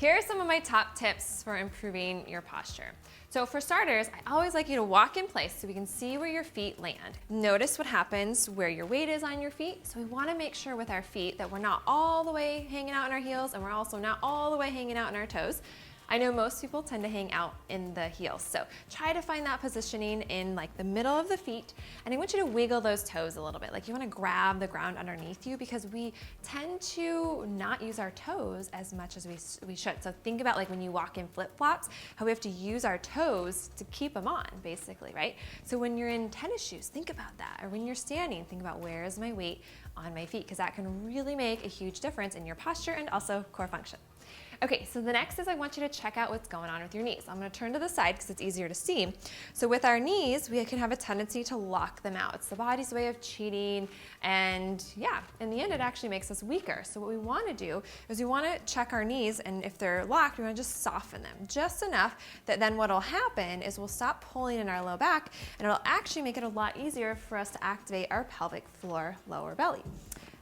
Here are some of my top tips for improving your posture. So for starters, I always like you to walk in place so we can see where your feet land. Notice what happens where your weight is on your feet. So we want to make sure with our feet that we're not all the way hanging out in our heels and we're also not all the way hanging out in our toes. I know most people tend to hang out in the heels, so try to find that positioning in like the middle of the feet, and I want you to wiggle those toes a little bit. Like you want to grab the ground underneath you because we tend to not use our toes as much as we should. So think about like when you walk in flip-flops, how we have to use our toes to keep them on, basically, right? So when you're in tennis shoes, think about that. Or when you're standing, think about where is my weight on my feet, because that can really make a huge difference in your posture and also core function. Okay, so the next is I want you to check out what's going on with your knees. I'm going to turn to the side because it's easier to see. So with our knees, we can have a tendency to lock them out. It's the body's way of cheating, and yeah, in the end, it actually makes us weaker. So what we want to do is we want to check our knees, and if they're locked, we want to just soften them just enough that then what'll happen is we'll stop pulling in our low back, and it'll actually make it a lot easier for us to activate our pelvic floor, lower belly.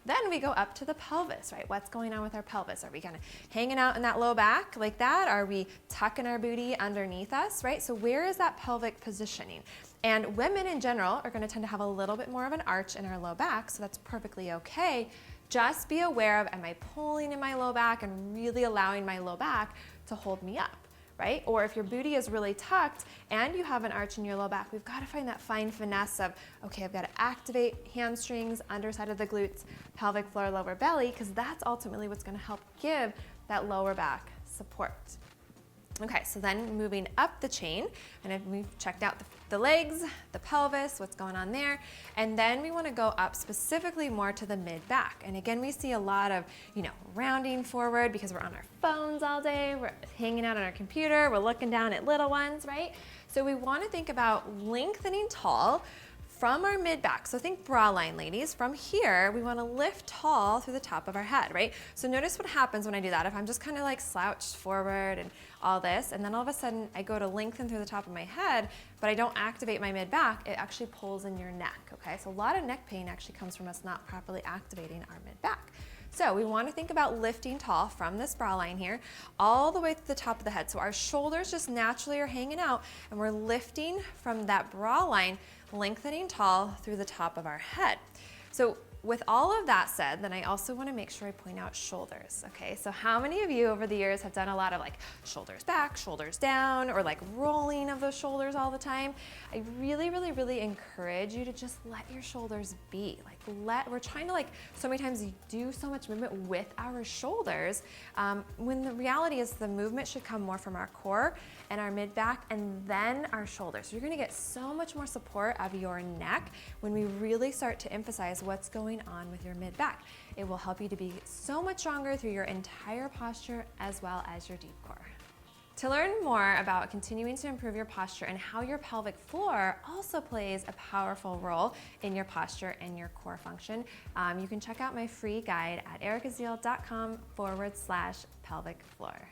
Then we go up to the pelvis, right? What's going on with our pelvis? Are we kind of hanging out in that low back like that? Are we tucking our booty underneath us, right? So where is that pelvic positioning? And women in general are going to tend to have a little bit more of an arch in our low back, so that's perfectly okay. Just be aware of, am I pulling in my low back and really allowing my low back to hold me up? Right? Or if your booty is really tucked and you have an arch in your low back, we've got to find that fine finesse of, okay, I've got to activate hamstrings, underside of the glutes, pelvic floor, lower belly, because that's ultimately what's going to help give that lower back support. Okay, so then moving up the chain, and we've checked out the legs, the pelvis, what's going on there, and then we want to go up specifically more to the mid-back. And again, we see a lot of, rounding forward because we're on our phones all day, we're hanging out on our computer, we're looking down at little ones, right? So we want to think about lengthening tall from our mid-back. So think bra line, ladies. From here, we want to lift tall through the top of our head, right? So notice what happens when I do that. If I'm just kind of like slouched forward and all this, and then all of a sudden I go to lengthen through the top of my head, but I don't activate my mid-back, it actually pulls in your neck, okay? So a lot of neck pain actually comes from us not properly activating our mid-back. So we want to think about lifting tall from this bra line here all the way to the top of the head. So our shoulders just naturally are hanging out, and we're lifting from that bra line, lengthening tall through the top of our head. So with all of that said, then I also want to make sure I point out shoulders, okay? So how many of you over the years have done a lot of like shoulders back, shoulders down, or like rolling of those shoulders all the time? I really, really, really encourage you to just let your shoulders be. We're trying to so many times do so much movement with our shoulders, when the reality is the movement should come more from our core and our mid-back and then our shoulders. So you're gonna get so much more support of your neck when we really start to emphasize what's going on with your mid-back. It will help you to be so much stronger through your entire posture as well as your deep core. To learn more about continuing to improve your posture and how your pelvic floor also plays a powerful role in your posture and your core function, you can check out my free guide at ericazeal.com/pelvic floor.